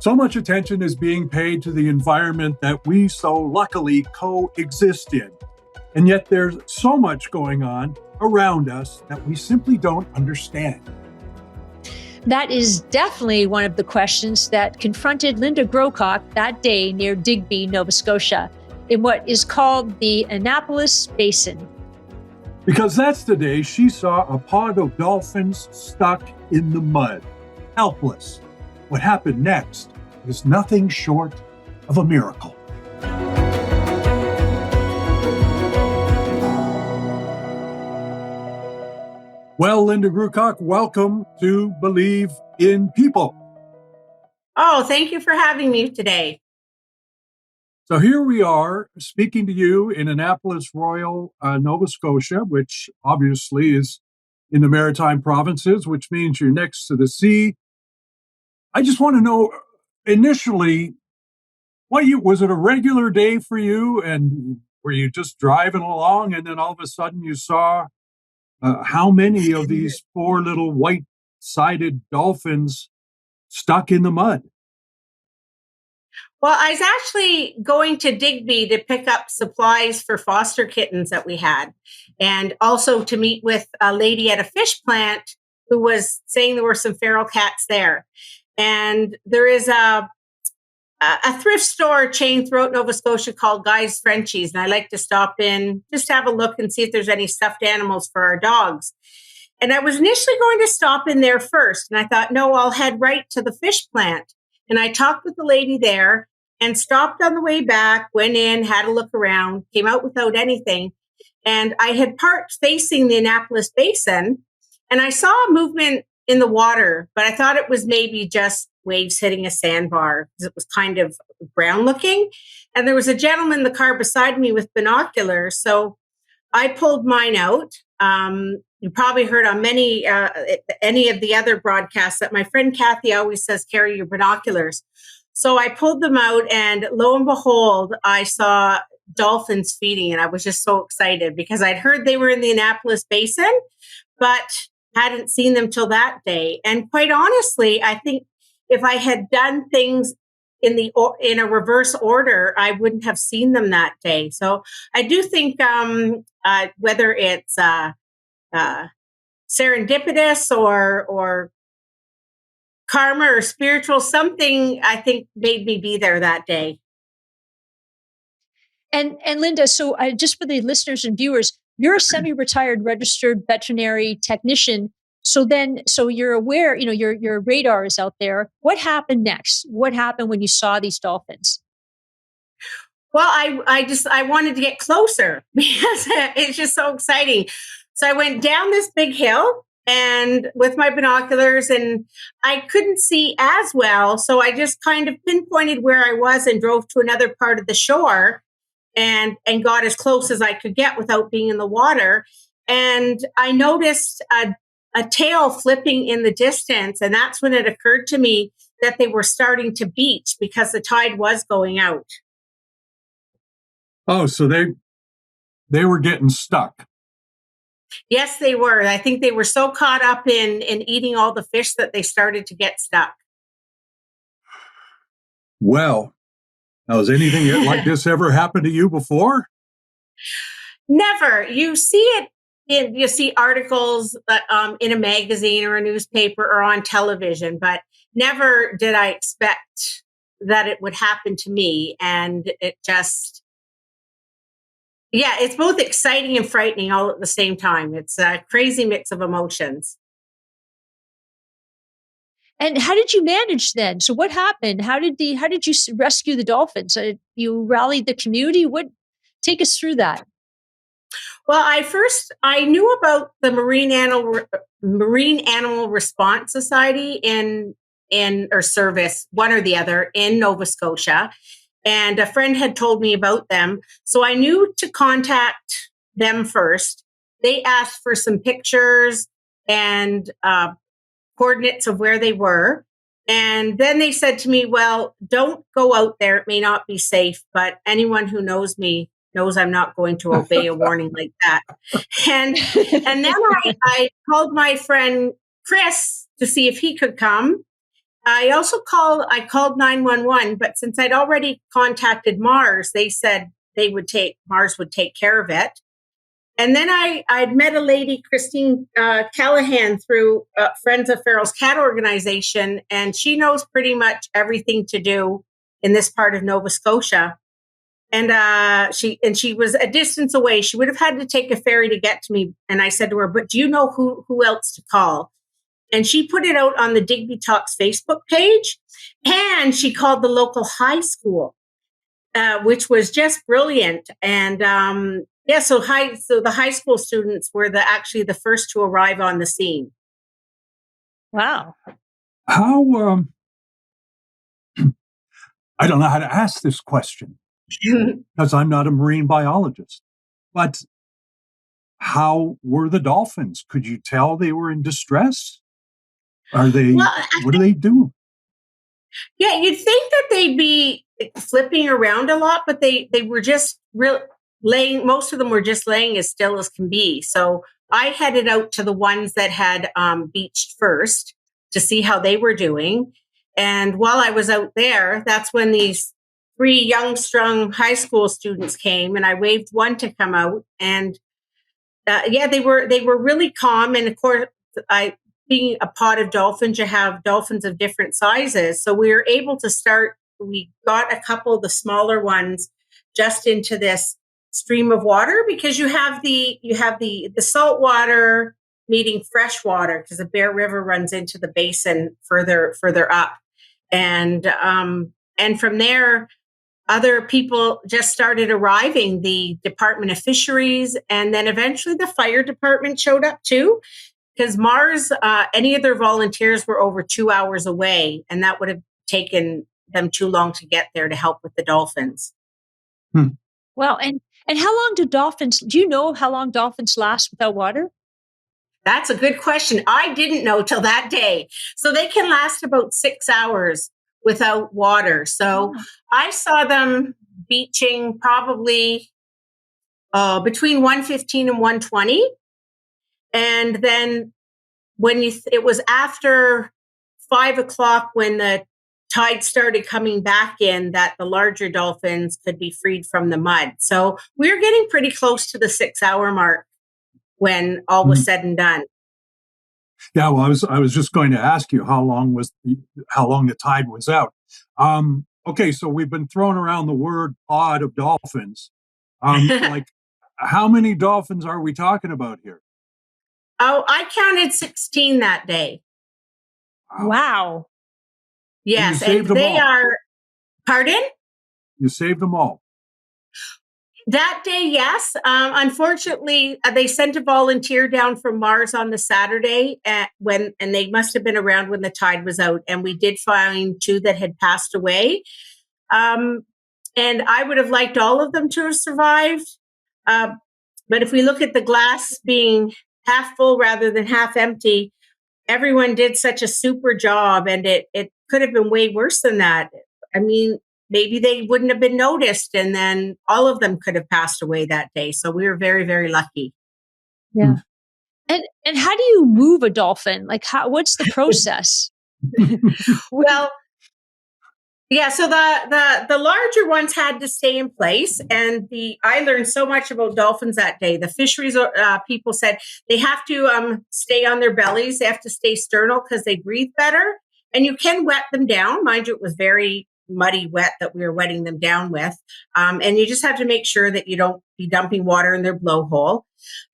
So much attention is being paid to the environment that we so luckily coexist in. And yet there's so much going on around us that we simply don't understand. That is definitely one of the questions that confronted Linda Groocock that day near Digby, Nova Scotia, in what is called the Annapolis Basin. Because that's the day she saw a pod of dolphins stuck in the mud, helpless. What happened next is nothing short of a miracle. Well, Linda Groocock, welcome to Believe in People. Oh, thank you for having me today. So here we are speaking to you in Annapolis, Royal, Nova Scotia, which obviously is in the Maritime Provinces, which means you're next to the sea. I just want to know, initially, was it a regular day for you? And were you just driving along and then all of a sudden you saw how many of these poor little white-sided dolphins stuck in the mud? Well, I was actually going to Digby to pick up supplies for foster kittens that we had, and also to meet with a lady at a fish plant who was saying there were some feral cats there. And there is a thrift store chain throughout Nova Scotia called Guy's Frenchies, and I like to stop in just to have a look and see if there's any stuffed animals for our dogs. And I was initially going to stop in there first, and I thought, no, I'll head right to the fish plant. And I talked with the lady there and stopped on the way back, went in, had a look around, came out without anything. And I had parked facing the Annapolis Basin, and I saw a movement in the water, but I thought it was maybe just waves hitting a sandbar because it was kind of brown looking. And there was a gentleman in the car beside me with binoculars. So I pulled mine out. You probably heard on any of the other broadcasts that my friend Kathy always says, carry your binoculars. So I pulled them out, and lo and behold, I saw dolphins feeding, and I was just so excited because I'd heard they were in the Annapolis Basin, but hadn't seen them till that day. And quite honestly, I think if I had done things in a reverse order, I wouldn't have seen them that day. So I do think whether it's serendipitous or karma or spiritual, something I think made me be there that day. And Linda, so just for the listeners and viewers, you're a semi-retired registered veterinary technician. So you're aware, your radar is out there. What happened next? What happened when you saw these dolphins? Well, I wanted to get closer because it's just so exciting. So I went down this big hill and with my binoculars, and I couldn't see as well. So I just kind of pinpointed where I was and drove to another part of the shore and got as close as I could get without being in the water. And I noticed a tail flipping in the distance. And that's when it occurred to me that they were starting to beach because the tide was going out. Oh, so they were getting stuck. Yes, they were. I think they were so caught up in eating all the fish that they started to get stuck. Well, now, has anything like this ever happened to you before? Never. You see articles in a magazine or a newspaper or on television, but never did I expect that it would happen to me. And it just, it's both exciting and frightening all at the same time. It's a crazy mix of emotions. And how did you manage then? So what happened? How did you rescue the dolphins? You rallied the community. Take us through that. Well, I knew about the Marine Animal Response Society or service, one or the other, in Nova Scotia. And a friend had told me about them. So I knew to contact them first. They asked for some pictures and coordinates of where they were. And then they said to me, well, don't go out there. It may not be safe, but anyone who knows me knows I'm not going to obey a warning like that. And then I called my friend Chris to see if he could come. I called 911, but since I'd already contacted Mars, they said Mars would take care of it. And then I'd met a lady, Christine Callahan, through Friends of Farrell's Cat Organization, and she knows pretty much everything to do in this part of Nova Scotia. And she was a distance away. She would have had to take a ferry to get to me. And I said to her, "But do you know who else to call?" And she put it out on the Digby Talks Facebook page, and she called the local high school, which was just brilliant. And so the high school students were actually the first to arrive on the scene. Wow. How, I don't know how to ask this question because I'm not a marine biologist, but how were the dolphins? Could you tell they were in distress? What do they do? Yeah, you'd think that they'd be flipping around a lot, but they were just laying. Most of them were just laying as still as can be. So I headed out to the ones that had beached first to see how they were doing. And while I was out there, that's when these 3 young, strong high school students came, and I waved one to come out. And they were really calm. And of course, being a pod of dolphins, you have dolphins of different sizes. So we were able to start. We got a couple of the smaller ones just into this stream of water, because you have the salt water meeting fresh water, because the Bear River runs into the basin further up, and from there, other people just started arriving. The Department of Fisheries, and then eventually the fire department showed up too. Because Mars, any of their volunteers were over 2 hours away, and that would have taken them too long to get there to help with the dolphins. Wow. And how long do you know how long dolphins last without water? That's a good question. I didn't know till that day. So they can last about 6 hours without water. So I saw them beaching probably between 1:15 and 1:20. And then it was after 5:00 when the tide started coming back in, that the larger dolphins could be freed from the mud. So we were getting pretty close to the 6-hour mark when all was said and done. Yeah, well, I was just going to ask you how long the tide was out. Okay, so we've been throwing around the word pod of dolphins. Like, how many dolphins are we talking about here? Oh, I counted 16 that day. Wow. Yes, and they are. Pardon? You saved them all. That day, yes. Unfortunately, they sent a volunteer down from Mars on the Saturday, and they must have been around when the tide was out. And we did find 2 that had passed away. And I would have liked all of them to have survived. But if we look at the glass being half full rather than half empty, everyone did such a super job, and it could have been way worse than that. I mean, maybe they wouldn't have been noticed, and then all of them could have passed away that day. So we were very, very lucky. Yeah. And how do you move a dolphin? Like, what's the process? Well, yeah, so the larger ones had to stay in place, and I learned so much about dolphins that day. The fisheries people said they have to stay on their bellies, they have to stay sternal because they breathe better, and you can wet them down. Mind you, it was very muddy wet that we were wetting them down with, and you just have to make sure that you don't be dumping water in their blowhole.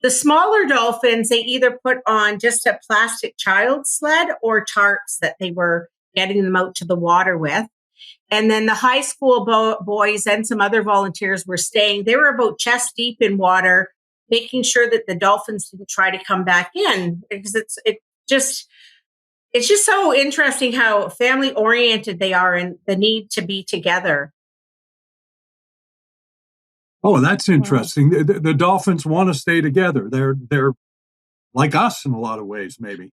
The smaller dolphins, they either put on just a plastic child sled or tarps that they were getting them out to the water with. And then the high school boys and some other volunteers were staying. They were about chest deep in water, making sure that the dolphins didn't try to come back in, because it's just so interesting how family oriented they are and the need to be together. Oh, that's interesting. The dolphins want to stay together. They're like us in a lot of ways, maybe.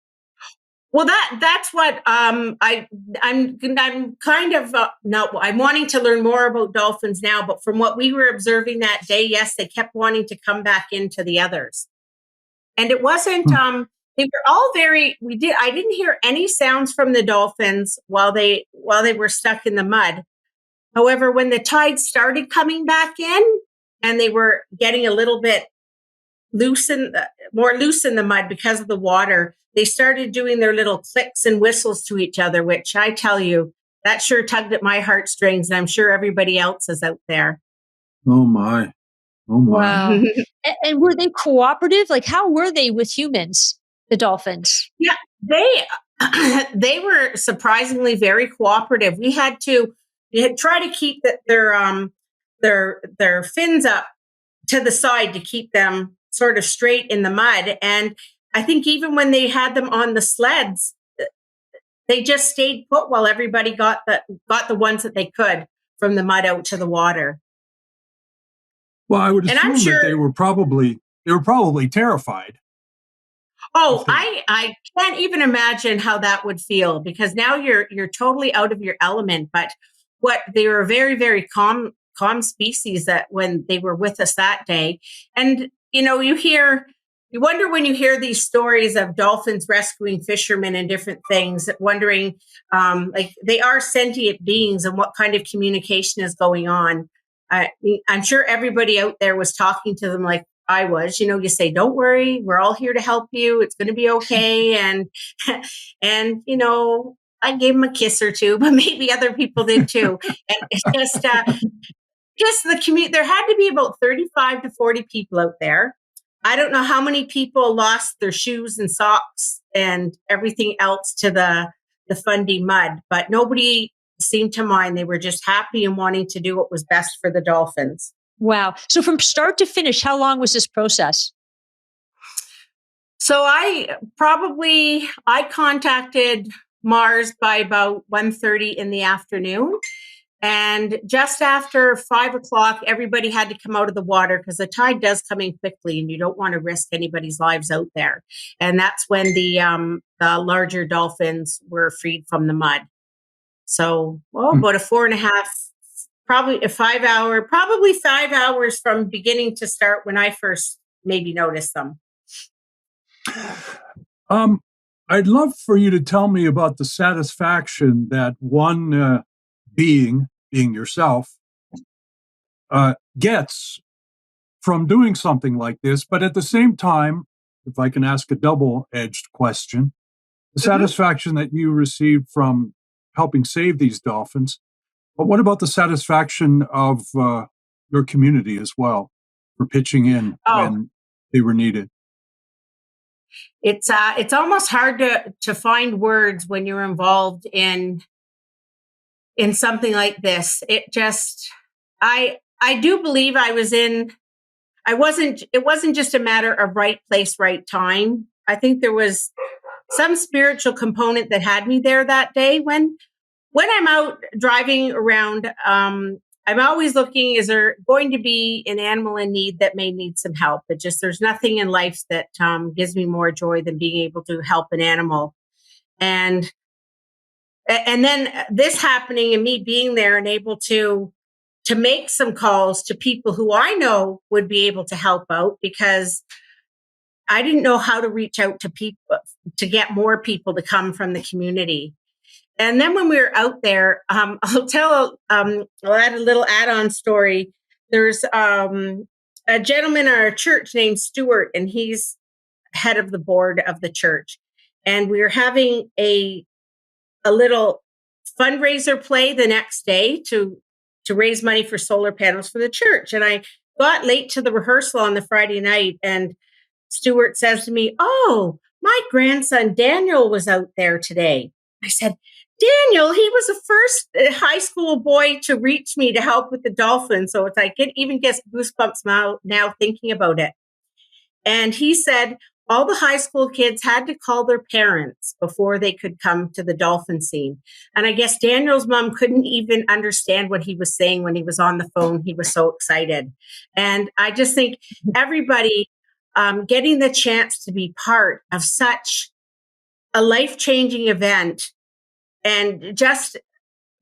Well, that's what I'm kind of I'm wanting to learn more about dolphins now. But from what we were observing that day, yes, they kept wanting to come back into the others, and it wasn't they were all I didn't hear any sounds from the dolphins while they were stuck in the mud. However, when the tide started coming back in and they were getting a little bit more loose in the mud because of the water, they started doing their little clicks and whistles to each other, which I tell you, that sure tugged at my heartstrings, and I'm sure everybody else is out there. Oh my. Oh my. Wow. And were they cooperative? Like, how were they with humans, the dolphins? Yeah, they were surprisingly very cooperative. We had try to keep their fins up to the side to keep them sort of straight in the mud. And I think even when they had them on the sleds, they just stayed put while everybody got the ones that they could from the mud out to the water. Well, I would assume that they were probably terrified. Oh, I can't even imagine how that would feel, because now you're totally out of your element. But they were a very, very calm species that when they were with us that day. And you wonder when you hear these stories of dolphins rescuing fishermen and different things, wondering like they are sentient beings and what kind of communication is going on. I'm sure everybody out there was talking to them like I was. You say, "Don't worry, we're all here to help you. It's going to be okay." And I gave them a kiss or two, but maybe other people did too. And it's just the commute. There had to be about 35 to 40 people out there. I don't know how many people lost their shoes and socks and everything else to the Fundy mud, but nobody seemed to mind. They were just happy and wanting to do what was best for the dolphins. Wow. So from start to finish, how long was this process? So I contacted Mars by about 1:30 in the afternoon. And just after 5:00, everybody had to come out of the water because the tide does come in quickly and you don't want to risk anybody's lives out there. And that's when the larger dolphins were freed from the mud. So, about a 4.5, probably 5 hours from beginning to start when I first maybe noticed them. I'd love for you to tell me about the satisfaction that one being yourself, gets from doing something like this. But at the same time, if I can ask a double-edged question, the satisfaction that you received from helping save these dolphins, but what about the satisfaction of your community as well for pitching in when they were needed? It's almost hard to find words when you're involved in something like this. It do believe it wasn't just a matter of right place, right time. I think there was some spiritual component that had me there that day. When I'm out driving around, I'm always looking, is there going to be an animal in need that may need some help? There's nothing in life that gives me more joy than being able to help an animal. And then this happening and me being there and able to make some calls to people who I know would be able to help out, because I didn't know how to reach out to people to get more people to come from the community. And then when we were out there, I'll add a little add-on story. There's a gentleman in our church named Stuart, and he's head of the board of the church. And we were having a little fundraiser play the next day to raise money for solar panels for the church. And I got late to the rehearsal on the Friday night, and Stuart says to me, "Oh, my grandson Daniel was out there today." I said, "Daniel, he was the first high school boy to reach me to help with the dolphins." So I even get goosebumps now thinking about it. And he said all the high school kids had to call their parents before they could come to the dolphin scene. And I guess Daniel's mom couldn't even understand what he was saying when he was on the phone. He was so excited. And I just think everybody getting the chance to be part of such a life-changing event, and just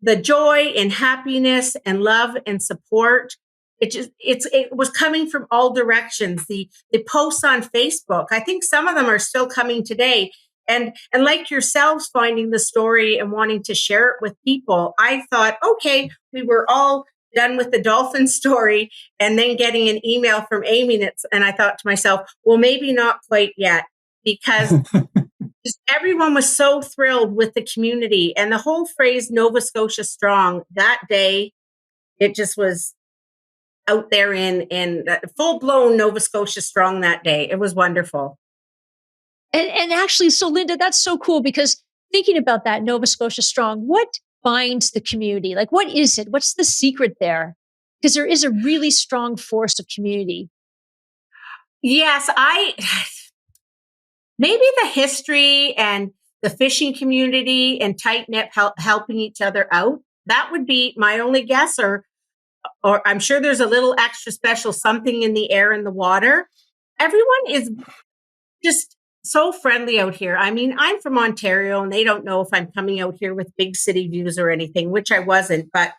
the joy and happiness and love and support it was coming from all directions. The posts on Facebook, I think some of them are still coming today. And like yourselves finding the story and wanting to share it with people, I thought, okay, we were all done with the dolphin story, and then getting an email from Amy, and I thought to myself, well, maybe not quite yet, because just everyone was so thrilled with the community, and the whole phrase Nova Scotia Strong that day, it just was out there in full blown Nova Scotia Strong that day. It was wonderful. And actually, so Linda, that's so cool, because thinking about that Nova Scotia Strong, what binds the community? Like, what is it? What's the secret there? Because there is a really strong force of community. Yes, maybe the history and the fishing community and tight knit helping each other out. That would be my only guess, or I'm sure there's a little extra special something in the air and the water. Everyone is just so friendly out here. I mean, I'm from Ontario, and they don't know if I'm coming out here with big city views or anything, which I wasn't. But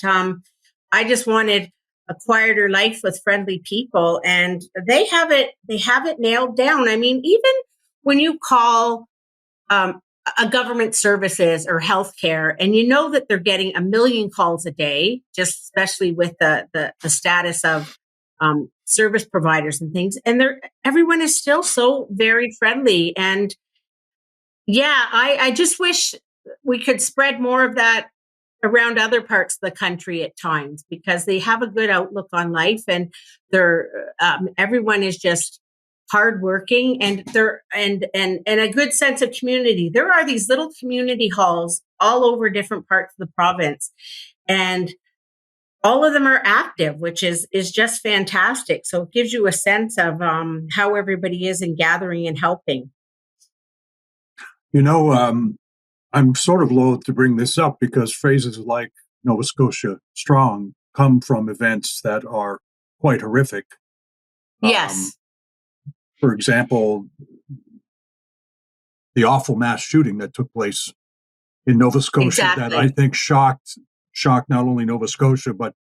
I just wanted a quieter life with friendly people, and they have it nailed down. I mean, even when you call a government services or healthcare, and you know that they're getting a million calls a day, just especially with the status of service providers and things, and everyone is still so very friendly. And yeah, I just wish we could spread more of that around other parts of the country at times, because they have a good outlook on life, and everyone is just hardworking, and and a good sense of community. There are these little community halls all over different parts of the province, and all of them are active, which is just fantastic. So it gives you a sense of how everybody is in gathering and helping. You know, I'm sort of loath to bring this up, because phrases like Nova Scotia Strong come from events that are quite horrific. Yes. For example, the awful mass shooting that took place in Nova Scotia, exactly. that I think shocked not only Nova Scotia, but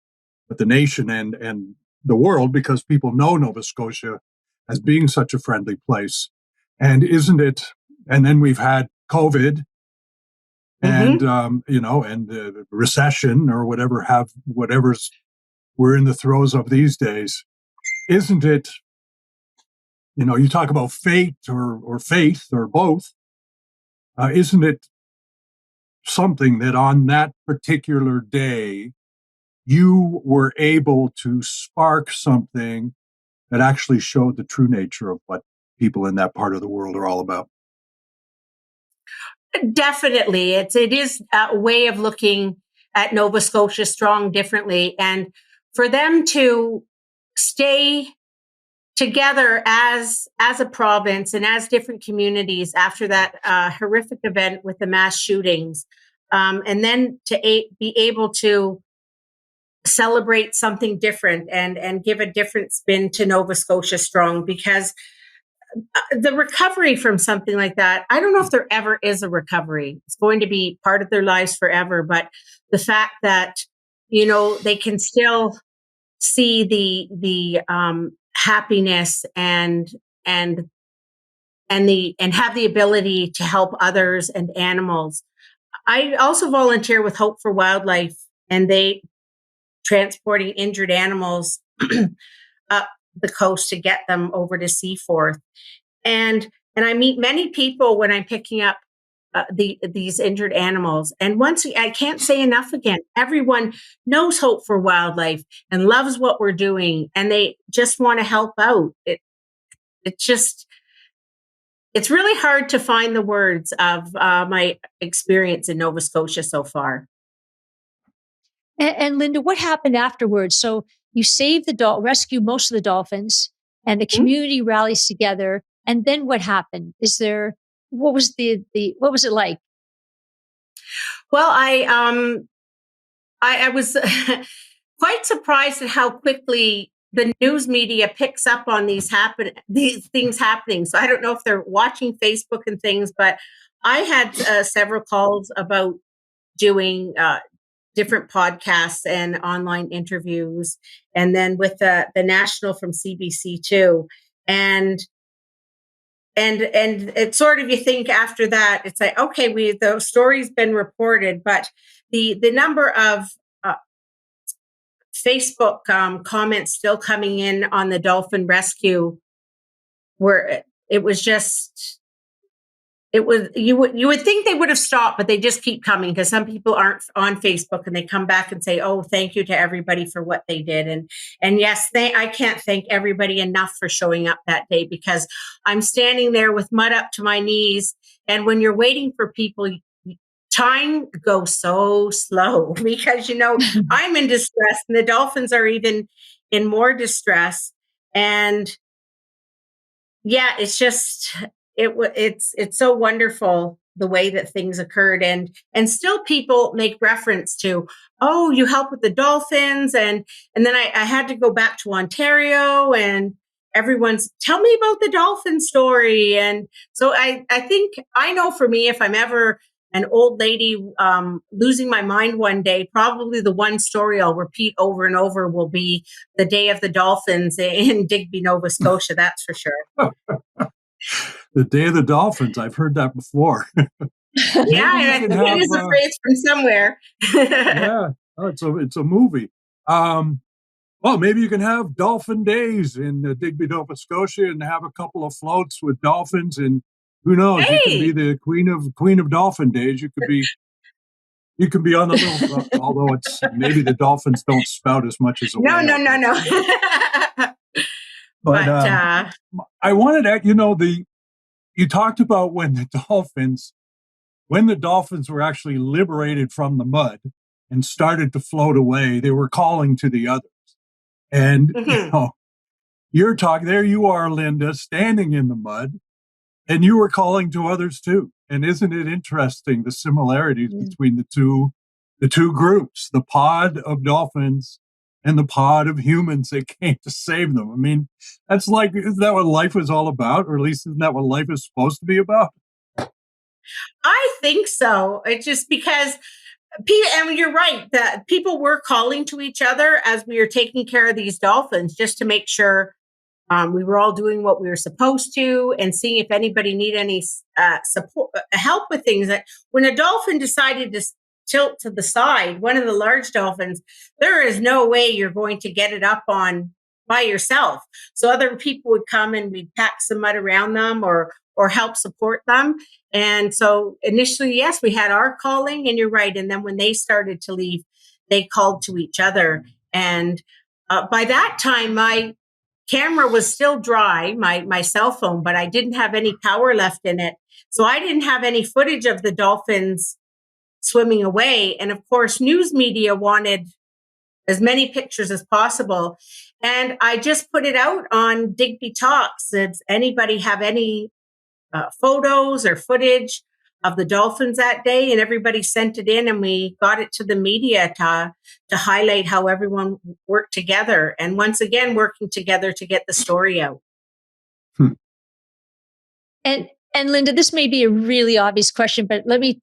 the nation and the world, because people know Nova Scotia as being such a friendly place. And isn't it? And then we've had COVID, and and the recession, or whatever's we're in the throes of these days. Isn't it? You talk about fate or faith or both. Isn't it something that on that particular day you were able to spark something that actually showed the true nature of what people in that part of the world are all about? Definitely. It is a way of looking at Nova Scotia Strong differently. And for them to stay together as a province and as different communities after that horrific event with the mass shootings, and then to be able to celebrate something different and give a different spin to Nova Scotia Strong, because the recovery from something like that, I don't know if there ever is a recovery. It's going to be part of their lives forever. But the fact that, they can still see the happiness and have the ability to help others and animals. I also volunteer with Hope for Wildlife, and they transporting injured animals up the coast to get them over to Seaforth. And I meet many people when I'm picking up these injured animals. And I can't say enough again, everyone knows Hope for Wildlife and loves what we're doing, and they just want to help out. It's really hard to find the words of my experience in Nova Scotia so far. And Linda, what happened afterwards? So you saved rescue most of the dolphins, and the community rallies together. And then what happened? What was what was it like? Well, I was quite surprised at how quickly the news media picks up on these things happening. So I don't know if they're watching Facebook and things, but I had several calls about doing different podcasts and online interviews, and then with the national from CBC too. And it's sort of, you think after that, it's like, okay, the story's been reported, but the number of Facebook comments still coming in on the dolphin rescue, where it was just, you would think they would have stopped, but they just keep coming, because some people aren't on Facebook and they come back and say, oh, thank you to everybody for what they did. And yes, I can't thank everybody enough for showing up that day, because I'm standing there with mud up to my knees. And when you're waiting for people, time goes so slow, because, I'm in distress and the dolphins are even in more distress. And yeah, it's just, it's so wonderful the way that things occurred. And still people make reference to, oh, you help with the dolphins. And then I had to go back to Ontario, and everyone's, tell me about the dolphin story. And so I think, I know for me, if I'm ever an old lady losing my mind one day, probably the one story I'll repeat over and over will be the day of the dolphins in Digby, Nova Scotia. That's for sure. The Day of the Dolphins. I've heard that before. Yeah, I think it is a phrase from somewhere. Yeah, it's a movie. Well, maybe you can have dolphin days in Digby, Nova Scotia, and have a couple of floats with dolphins, and who knows? Hey! You can be the queen of dolphin days. You could be on the little. Although it's maybe the dolphins don't spout as much as a whale. No. But I wanted to, you talked about when the dolphins were actually liberated from the mud and started to float away, they were calling to the others. And, you're talking, there you are, Linda, standing in the mud, and you were calling to others too. And isn't it interesting, the similarities between the two groups, the pod of dolphins and the pod of humans that came to save them? I mean, isn't that what life was all about? Or at least isn't that what life is supposed to be about? I think so. It's just because you're right, that people were calling to each other as we were taking care of these dolphins, just to make sure we were all doing what we were supposed to, and seeing if anybody needed any support, help with things. That when a dolphin decided to tilt to the side, one of the large dolphins, there is no way you're going to get it up on by yourself. So other people would come and we'd pack some mud around them or help support them. And so initially, yes, we had our calling, and you're right. And then when they started to leave, they called to each other. And by that time, my camera was still dry, my cell phone, but I didn't have any power left in it. So I didn't have any footage of the dolphins swimming away. And of course, news media wanted as many pictures as possible. And I just put it out on Digby Talks. Does anybody have any photos or footage of the dolphins that day? And everybody sent it in, and we got it to the media to highlight how everyone worked together. And once again, working together to get the story out. And Linda, this may be a really obvious question, but let me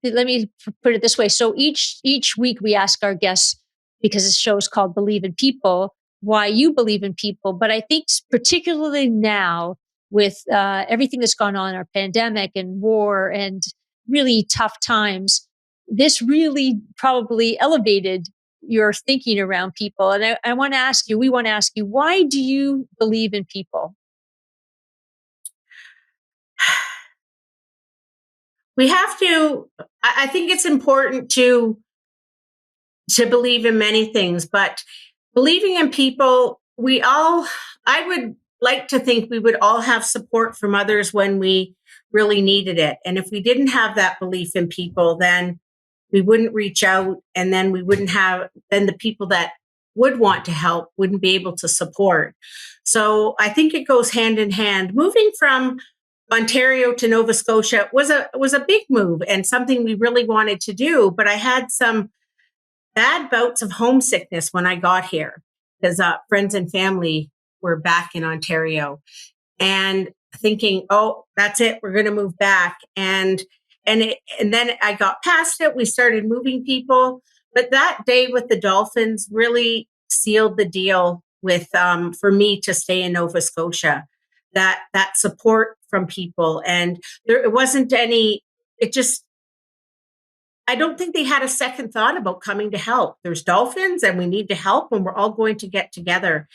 put it this way. So each week we ask our guests, because this show is called Believe in People, why you believe in people. But I think particularly now with everything that's gone on, our pandemic and war and really tough times, this really probably elevated your thinking around people. And we want to ask you, why do you believe in people? We have to, I think it's important to believe in many things, but believing in people, I would like to think we would all have support from others when we really needed it. And if we didn't have that belief in people, then we wouldn't reach out, and then then the people that would want to help wouldn't be able to support. So I think it goes hand in hand. Moving from Ontario to Nova Scotia was a big move and something we really wanted to do. But I had some bad bouts of homesickness when I got here, because friends and family were back in Ontario, and thinking, oh, that's it, we're going to move back. And then I got past it. We started moving people. But that day with the Dolphins really sealed the deal with for me to stay in Nova Scotia. That support from people, and it wasn't any. It just, I don't think they had a second thought about coming to help. There's dolphins, and we need to help, and we're all going to get together.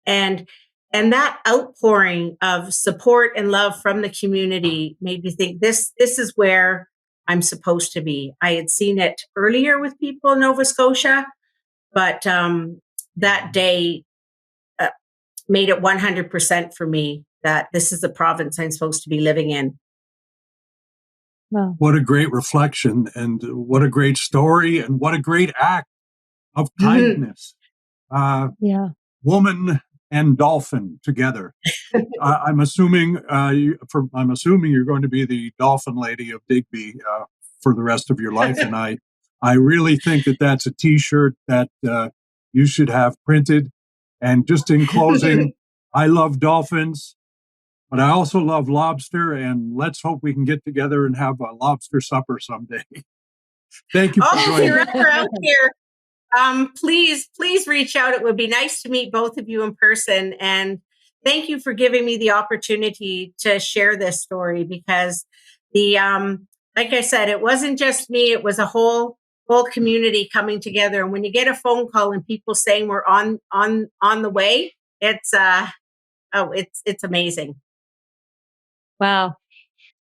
And that outpouring of support and love from the community made me think this is where I'm supposed to be. I had seen it earlier with people in Nova Scotia, but that day made it 100% for me that this is the province I'm supposed to be living in. Wow. What a great reflection, and what a great story, and what a great act of kindness. Yeah. Woman and dolphin together. I'm assuming you're going to be the dolphin lady of Digby for the rest of your life, and I really think that that's a T-shirt that you should have printed. And just in closing, I love dolphins, but I also love lobster, and let's hope we can get together and have a lobster supper someday. Thank you for joining. If you're ever out here, please reach out. It would be nice to meet both of you in person. And thank you for giving me the opportunity to share this story, because like I said, it wasn't just me. It was a whole community coming together. And when you get a phone call and people saying we're on the way, it's amazing. Wow.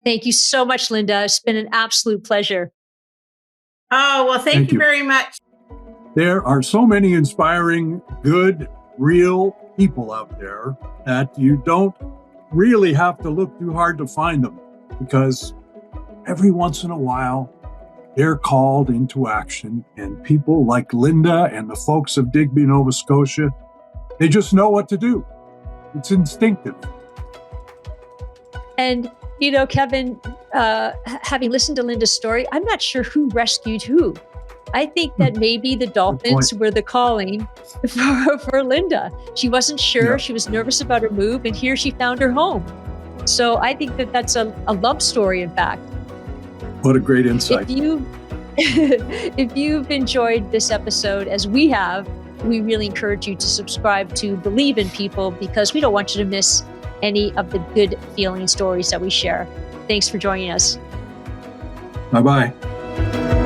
Thank you so much, Linda. It's been an absolute pleasure. Oh, well, thank you very much. There are so many inspiring, good, real people out there that you don't really have to look too hard to find them, because every once in a while, they're called into action, and people like Linda and the folks of Digby, Nova Scotia, they just know what to do. It's instinctive. And, Kevin, having listened to Linda's story, I'm not sure who rescued who. I think that maybe the Dolphins were the calling for Linda. She wasn't sure. Yeah. She was nervous about her move, and here she found her home. So I think that that's a love story, in fact. What a great insight. If you've enjoyed this episode, as we have, we really encourage you to subscribe to Believe in People, because we don't want you to miss any of the good feeling stories that we share. Thanks for joining us. Bye-bye.